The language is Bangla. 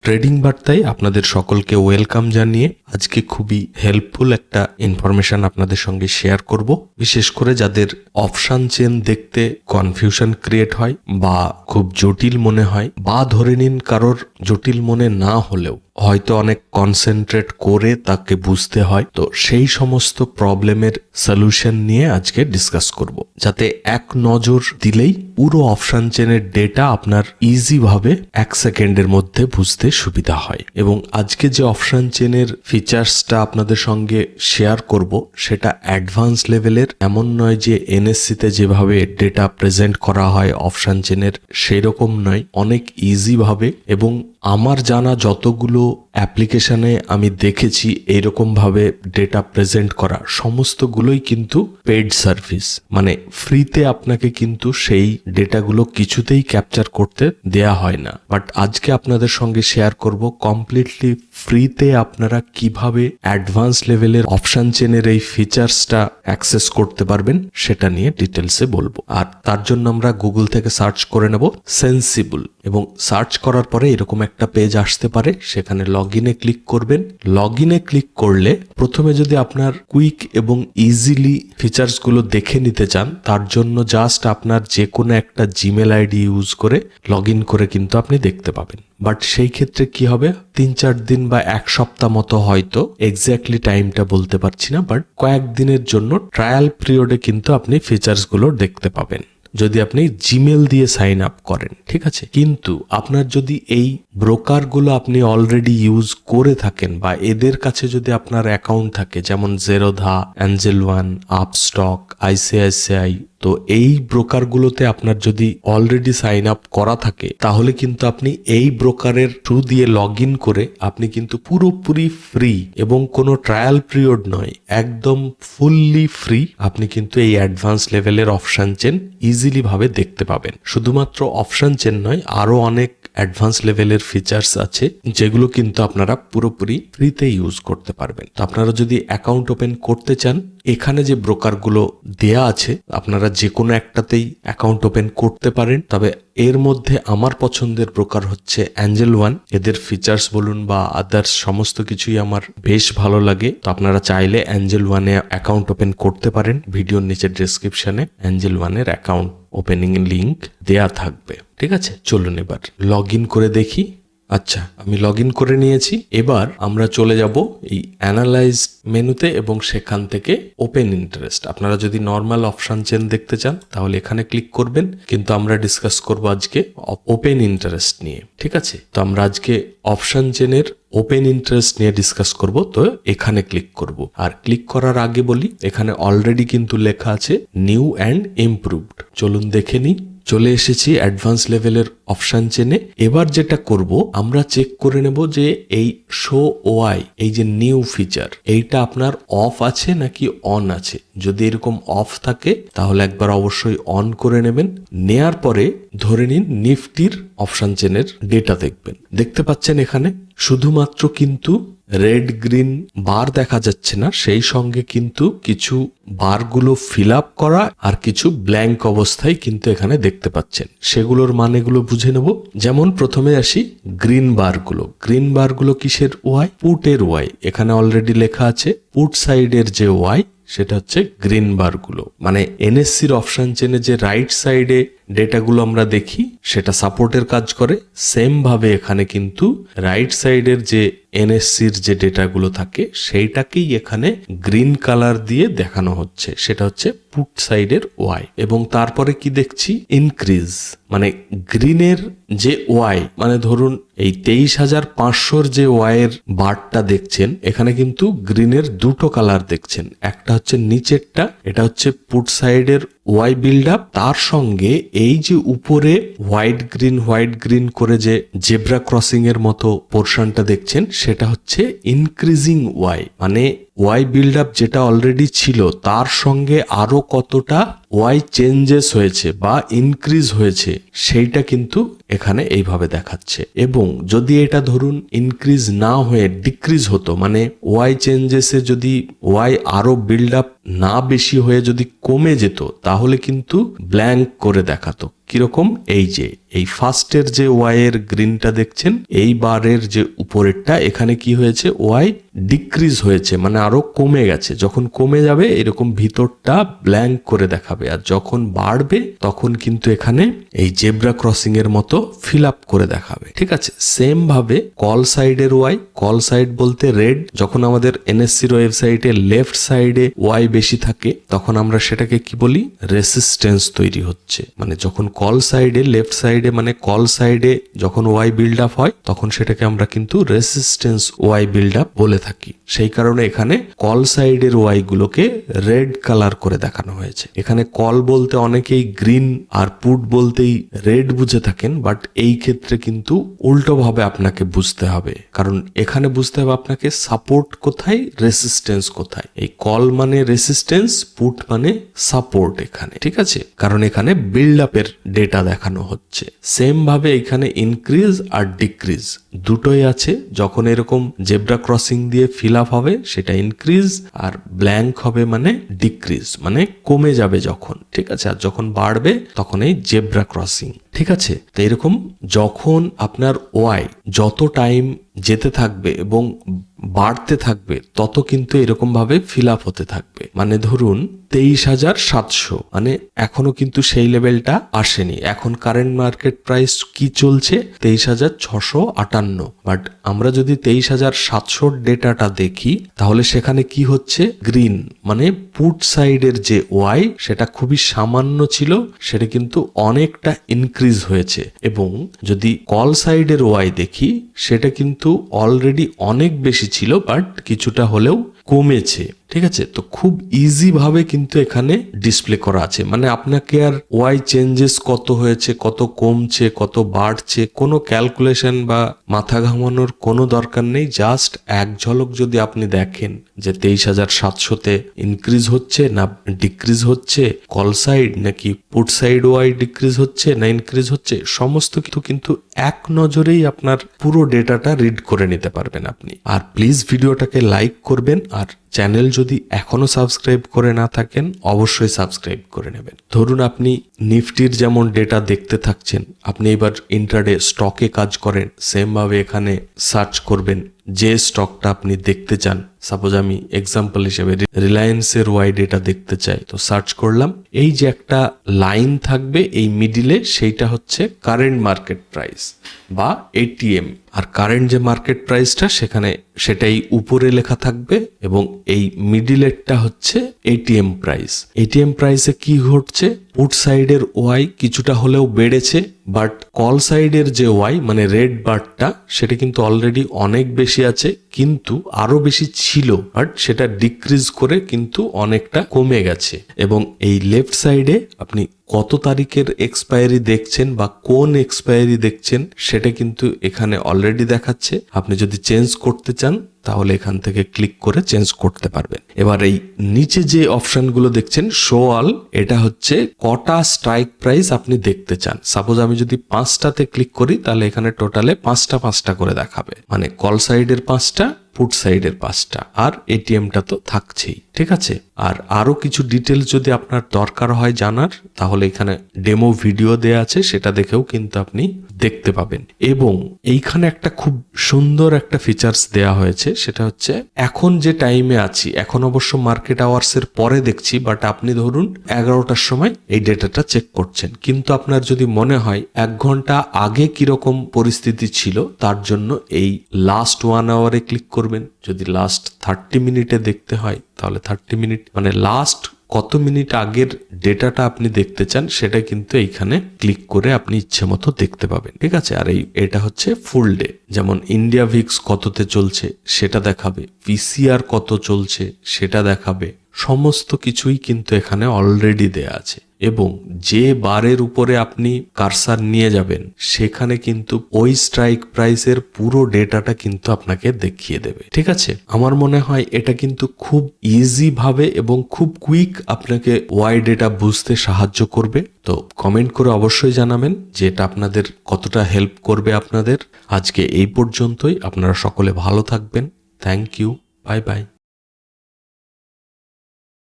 ট্রেডিং বার্তায় আপনাদের সকলকে ওয়েলকাম জানিয়ে আজকে খুবই হেল্পফুল একটা ইনফরমেশন আপনাদের সঙ্গে শেয়ার করব। বিশেষ করে যাদের অপশন চেন দেখতে কনফিউশন ক্রিয়েট হয় বা খুব জটিল মনে হয়, বা ধরে নিন কারোর জটিল মনে না হলেও হয়তো অনেক কনসেন্ট্রেট করে তাকে বুঝতে হয়, তো সেই সমস্ত প্রবলেমের সলিউশন নিয়ে আজকে ডিসকাস করব, যাতে এক নজর দিলেই পুরো অপশন চেনের ডেটা আপনার ইজি ভাবে 1 সেকেন্ডের মধ্যে বুঝতে সুবিধা হয়। এবং আজকে যে অপশন চেনের ফিচার্সটা আপনাদের সঙ্গে শেয়ার করব সেটা অ্যাডভান্স লেভেলের, এমন নয় যে এনএসসি তে যেভাবে ডেটা প্রেজেন্ট করা হয় অপশন চেনের সেই রকম নয়, অনেক ইজি ভাবে। এবং আমার জানা যতগুলো অ্যাপ্লিকেশনে আমি দেখেছি এইরকম ভাবে ডেটা প্রেজেন্ট করা সমস্তগুলোই কিন্তু পেইড সার্ভিস, মানে ফ্রিতে আপনাকে কিন্তু সেই ডেটাগুলো কিছুতেই ক্যাপচার করতে দেয়া হয় না। বাট আজকে আপনাদের সঙ্গে শেয়ার করব কমপ্লিটলি ফ্রিতে আপনারা কিভাবে অ্যাডভান্স লেভেলের অপশন চেনের এই ফিচার্সটা অ্যাক্সেস করতে পারবেন সেটা নিয়ে ডিটেলসে বলবো। আর তার জন্য আমরা গুগল থেকে সার্চ করে নেব সেন্সিবল, এবং সার্চ করার পরে এরকম একটা পেজ আসতে পারে, সেখানে লগ ইনে ক্লিক করবেন। লগ ইনে ক্লিক করলে প্রথমে যদি আপনার কুইক এবং ইজিলি ফিচার্সগুলো দেখে নিতে চান, তার জন্য জাস্ট আপনার যে কোনো একটা জিমেল আইডি ইউজ করে লগ ইন করে কিন্তু আপনি দেখতে পাবেন। বাট সেই ক্ষেত্রে কি হবে, 3-4 দিন বা 1 সপ্তাহ মতো, হয়তো এক্স্যাক্টলি টাইমটা বলতে পারছি না, বাট কয়েকদিনের জন্য ট্রায়াল পিরিয়ডে কিন্তু আপনি ফিচার্সগুলো দেখতে পাবেন যদি আপনি জিমেল দিয়ে সাইন আপ করেন, ঠিক আছে। কিন্তু আপনার যদি এই ব্রোকারগুলো আপনি অলরেডি ইউজ করে থাকেন বা এদের কাছে যদি আপনার অ্যাকাউন্ট থাকে, যেমন জেরোধা, অ্যাঞ্জেল ওয়ান, আপস্টক, আইসিআইসিআই, তো এই ব্রোকারগুলোতে আপনার যদি অলরেডি সাইন আপ করা থাকে, তাহলে কিন্তু আপনি এই ব্রোকারের থ্রু দিয়ে লগ ইন করে আপনি কিন্তু পুরোপুরি ফ্রি এবং কোনো ট্রায়াল পিরিয়ড নয়, একদম ফুললি ফ্রি আপনি কিন্তু এই অ্যাডভান্স লেভেলের অপশন চেন ইজিলি ভাবে দেখতে পাবেন। শুধুমাত্র অপশন চেন নয়, আরো অনেক অ্যাডভান্স লেভেলের ফিচার্স আছে যেগুলো কিন্তু আপনারা পুরোপুরি ফ্রিতে ইউজ করতে পারবেন। তো আপনারা যদি অ্যাকাউন্ট ওপেন করতে চান, এখানে যে ব্রোকারগুলো দেয়া আছে আপনারা যে কোনো একটাতেই অ্যাকাউন্ট ওপেন করতে পারেন। তবে এর মধ্যে আমার পছন্দের ব্রোকার হচ্ছে অ্যাঞ্জেল ওয়ান। এদের ফিচার্স বলুন বা আদার্স সমস্ত কিছুই আমার বেশ ভালো লাগে। তো আপনারা চাইলে অ্যাঞ্জেল ওয়ানে অ্যাকাউন্ট ওপেন করতে পারেন। ভিডিওর নিচে ডেসক্রিপশনে অ্যাঞ্জেল ওয়ানের অ্যাকাউন্ট ওপেনিং লিংক দেয়া থাকবে, ঠিক আছে। চলুন এবার লগ ইন করে দেখি। আচ্ছা, আমি লগ ইন করে নিয়েছি। এবার আমরা চলে যাব এই অ্যানালাইজ মেনুতে এবং সেখান থেকে ওপেন ইন্টারেস্ট। আপনারা যদি নর্মাল অপশন চেন দেখতে চান তাহলে এখানে ক্লিক করবেন, কিন্তু আমরা ডিসকাস করব আজকে ওপেন ইন্টারেস্ট নিয়ে, ঠিক আছে। তো আমরা আজকে অপশন চেনের ওপেন ইন্টারেস্ট নিয়ে ডিসকাস করব, তো এখানে ক্লিক করব। আর ক্লিক করার আগে বলি, এখানে অলরেডি কিন্তু লেখা আছে নিউ অ্যান্ড ইমপ্রুভড। চলুন দেখে নিই। চলে এসেছি অ্যাডভান্স লেভেলের অপশন চেনে। এবার যেটা করব, আমরা চেক করে নেব যে এই শো ওআই, এই যে নিউ ফিচার, এইটা আপনার অফ আছে নাকি অন আছে। যদি এরকম অফ থাকে তাহলে একবার অবশ্যই অন করে নেবেন। নেয়ার পরে ধরে নিন নিফটির অপশন চেনের ডেটা দেখবেন। দেখতে পাচ্ছেন এখানে শুধুমাত্র কিন্তু রেড গ্রিন বার দেখা যাচ্ছে না, সেই সঙ্গে কিন্তু কিছু বারগুলো ফিল আপ করা আর কিছু ব্ল্যাঙ্ক অবস্থায় কিন্তু এখানে দেখতে পাচ্ছেন। সেগুলোর মানেগুলো বুঝে নেব। যেমন প্রথমে আসি গ্রিন বারগুলো। গ্রিন বারগুলো কিসের ওয়াই? পুটের ওয়াই। এখানে অলরেডি লেখা আছে পুট সাইডের যে ওয়াই সেটা হচ্ছে গ্রিন বারগুলো, মানে এনএসসির অপশন চেনে যে রাইট সাইডে ডেটাগুলো আমরা দেখি সেটা সাপোর্টের কাজ করে, সেম ভাবে এখানে কিন্তু রাইট সাইডের যে এনএসসির যে ডেটাগুলো থাকে সেইটাকেই এখানে গ্রিন কালার দিয়ে দেখানো হচ্ছে, সেটা হচ্ছে পুট সাইডের ওয়াই। এবং তারপরে কি দেখছি, ইনক্রিজ, মানে গ্রিনের যে ওয়াই, মানে ধরুন এই 23,500 যে ওয়াইয়ের বারটা দেখছেন, এখানে কিন্তু গ্রিনের দুটো কালার দেখছেন। একটা হচ্ছে নিচেরটা, এটা হচ্ছে পুট সাইডের ওয়াই বিল্ড আপ, তার সঙ্গে এই যে উপরে হোয়াইট গ্রিন করে যে জেব্রা ক্রসিং এর মতো পোর্শনটা দেখছেন, সেটা হচ্ছে ইনক্রিজিং ওয়াই, মানে ওয়াই বিল্ড আপ যেটা অলরেডি ছিল তার সঙ্গে আরো কতটা ওয়াই চেঞ্জেস হয়েছে বা ইনক্রিজ হয়েছে সেইটা কিন্তু এখানে এইভাবে দেখাচ্ছে। এবং যদি এটা ধরুন ইনক্রিজ না হয়ে ডিক্রিজ হতো, মানে ওয়াই চেঞ্জেসে যদি ওয়াই আরো বিল্ড আপ না বেশি হয়ে যদি কমে যেত, তাহলে কিন্তু ব্ল্যাঙ্ক করে দেখাতো। কিরকম, এই যে এই ফার্স্টের যে ওয়াই এর গ্রিনটা দেখছেন, এই বারের যে উপরেরটা, এখানে কি হয়েছে, ওয়াই ডিক্রিজ হয়েছে, মানে আরো কমে গেছে। যখন কমে যাবে এরকম ভিতরটা ব্ল্যাঙ্ক করে দেখাবে, আর যখন বাড়বে তখন কিন্তু এখানে এই জেব্রা ক্রসিং এর মতো ফিল আপ করে দেখাবে। ঠিক আছে, সেম ভাবে কল সাইডের ওয়াই, কল সাইড বলতে রেড, যখন আমাদের এনএসসির ওয়েবসাইটে লেফট সাইডে ওয়াই বেশি থাকে তখন আমরা সেটাকে কি বলি, রেসিস্টেন্স তৈরি হচ্ছে। মানে যখন কল সাইডে, লেফট সাইডে মানে কল সাইডে যখন ওয়াই বিল্ড আপ হয় তখন সেটাকে আমরা কিন্তু রেসিস্টেন্স ওয়াই বিল্ড আপ বলে থাকি। সেই কারণে এখানে কল সাইডের ওয়াই গুলোকে রেড কালার করে দেখানো হয়েছে। এখানে কল বলতে অনেকেই গ্রিন আর পুট বলতেই রেড বুঝে থাকেন, বাট এই ক্ষেত্রে কিন্তু উল্টো ভাবে আপনাকে বুঝতে হবে, কারণ এখানে বুঝতে হবে আপনাকে সাপোর্ট কোথায়, রেসিস্টেন্স কোথায়। এই কল মানে রেসিস্টেন্স, পুট মানে সাপোর্ট এখানে। ঠিক আছে, কারণ এখানে বিল্ড আপের ডেটা দেখানো হচ্ছে। সেম ভাবে এখানে ইনক্রিজ আর ডিক্রিজ দুটোই আছে। যখন এরকম জেব্রা ক্রসিং দিয়ে ফিল আপ হবে সেটা ইনক্রিজ, আর ব্ল্যাঙ্ক হবে মানে ডিক্রিজ, মানে কমে যাবে যখন। ঠিক আছে, আর যখন বাড়বে তখন এই জেব্রা ক্রসিং। ঠিক আছে, তো এরকম যখন আপনার ওয়াই যত টাইম যেতে থাকবে এবং বাড়তে থাকবে তত কিন্তু এরকম ভাবে ফিল আপ হতে থাকবে। মানে ধরুন 23,700, মানে এখনো কিন্তু সেই লেভেলটা আসেনি। এখন কারেন্ট মার্কেট প্রাইস কি চলছে, 23,658। বাট আমরা যদি 23,700 ডেটাটা দেখি তাহলে সেখানে কি হচ্ছে, গ্রিন মানে পুট সাইডের যে ওয়াই সেটা খুবই সামান্য ছিল, সেটা কিন্তু অনেকটা ইনক্রিজ হয়েছে। এবং যদি কল সাইডের ওয়াই দেখি সেটা কিন্তু অলরেডি অনেক বেশি ছিল, বাট কিছুটা হলেও কমেছে। ঠিক আছে, তো খুব ইজি ভাবে কিন্তু এখানে ডিসপ্লে করা আছে। মানে আপনাকে আর ওয়াই চেঞ্জেস কত হয়েছে, কত কমছে, কত বাড়ছে, কোনো ক্যালকুলেশন বা মাথা ঘামানোর কোনো দরকার নেই। জাস্ট এক ঝলক যদি আপনি দেখেন যে 23,700-তে ইনক্রিজ হচ্ছে না ডিক্রিজ হচ্ছে, কল সাইড নাকি পুট সাইড ওয়াই ডিক্রিজ হচ্ছে না ইনক্রিজ হচ্ছে, সমস্ত কিছু কিন্তু এক নজরেই আপনার পুরো ডেটাটা রিড করে নিতে পারবেন আপনি। আর প্লিজ ভিডিওটাকে লাইক করবেন, আর চ্যানেল যদি এখনো সাবস্ক্রাইব করে না থাকেন অবশ্যই সাবস্ক্রাইব করে নেবেন। ধরুন আপনি নিফটির যেমন ডেটা দেখতে থাকছেন, আপনি এবার ইন্ট্রাডে স্টকে কাজ করেন, সেম ভাবে এখানে সার্চ করবেন যে স্টকটা আপনি দেখতে চান। সাপোজ আমি এক্সাম্পল হিসেবে রিলায়েন্সের ওয়াই ডেটা দেখতে চাই, তো সার্চ করলাম। এই যে একটা লাইন থাকবে এই মিডিলে, সেইটা হচ্ছে কারেন্ট মার্কেট প্রাইস বা এটিএম, আর কারেন্ট যে মার্কেট প্রাইসটা সেখানে সেটাই উপরে লেখা থাকবে, এবং এই মিডিলেরটা হচ্ছে এটিএম প্রাইস। এটিএম প্রাইসে কি ঘটছে, পুট সাইডের ওয়াই কিছুটা হলেও বেড়েছে, বাট কল সাইডের যে ওয়াই মানে রেড বারটা সেটা কিন্তু অলরেডি অনেক বেশি আছে, কিন্তু আরো বেশি ছিল, বাট সেটা ডিক্রিজ করে কিন্তু অনেকটা কমে গেছে। এবং এই লেফট সাইডে আপনি কত তারিখের এক্সপায়ারি দেখছেন বা কোন এক্সপায়ারি দেখছেন সেটা কিন্তু এখানে অলরেডি দেখাচ্ছে। আপনি যদি চেঞ্জ করতে চান তাহলে এখান থেকে ক্লিক করে চেঞ্জ করতে পারবেন। এবার এই নিচে যে অপশনগুলো দেখছেন শো অল, এটা হচ্ছে কটা স্ট্রাইক প্রাইস আপনি দেখতে চান। সাপোজ আমি যদি 5টাতে ক্লিক করি তাহলে এখানে টোটালে 5টা করে দেখাবে, মানে কল সাইডের 5টা, পুট সাইডের 5টা, আর এটিএমটা তো থাকছেই। ঠিক আছে, আর আরো কিছু ডিটেলস যদি আপনার দরকার হয় জানার, তাহলে এখানে ডেমো ভিডিও দেয়া আছে, সেটা দেখেও কিন্তু আপনি দেখতে পাবেন। এবং এইখানে একটা খুব সুন্দর একটা ফিচার্স দেয়া হয়েছে, সেটা হচ্ছে এখন যে টাইমে আছি, এখন অবশ্য মার্কেট আওয়ার্স এর পরে দেখছি, বাট আপনি ধরুন 11টার সময় এই ডেটাটা চেক করছেন, কিন্তু আপনার যদি মনে হয় 1 ঘন্টা আগে কিরকম পরিস্থিতি ছিল, তার জন্য এই লাস্ট 1 আওয়ারে ক্লিক করবেন। যদি লাস্ট 30 মিনিটে দেখতে হয় তাহলে 30 মিনিট, মানে লাস্ট কত মিনিট আগের ডেটাটা আপনি দেখতে চান সেটা কিন্তু এইখানে ক্লিক করে আপনি ইচ্ছে মতো দেখতে পাবেন। ঠিক আছে, আর এটা হচ্ছে ফুল ডে, যেমন ইন্ডিয়া ভিক্স কততে চলছে সেটা দেখাবে, পিসিআর কত চলছে সেটা দেখাবে, সমস্ত কিছুই কিন্তু এখানে অলরেডি দেয়া আছে। এবং যে বারের উপরে আপনি কারসার নিয়ে যাবেন সেখানে কিন্তু ওই স্ট্রাইক প্রাইসের পুরো ডেটাটা কিন্তু আপনাকে দেখিয়ে দেবে। ঠিক আছে, আমার মনে হয় এটা কিন্তু খুব ইজি ভাবে এবং খুব কুইক আপনাকে ওয়াই ডেটা বুঝতে সাহায্য করবে। তো কমেন্ট করে অবশ্যই জানাবেন যে এটা আপনাদের কতটা হেল্প করবে আপনাদের। আজকে এই পর্যন্তই, আপনারা সকলে ভালো থাকবেন। Thank you, bye by.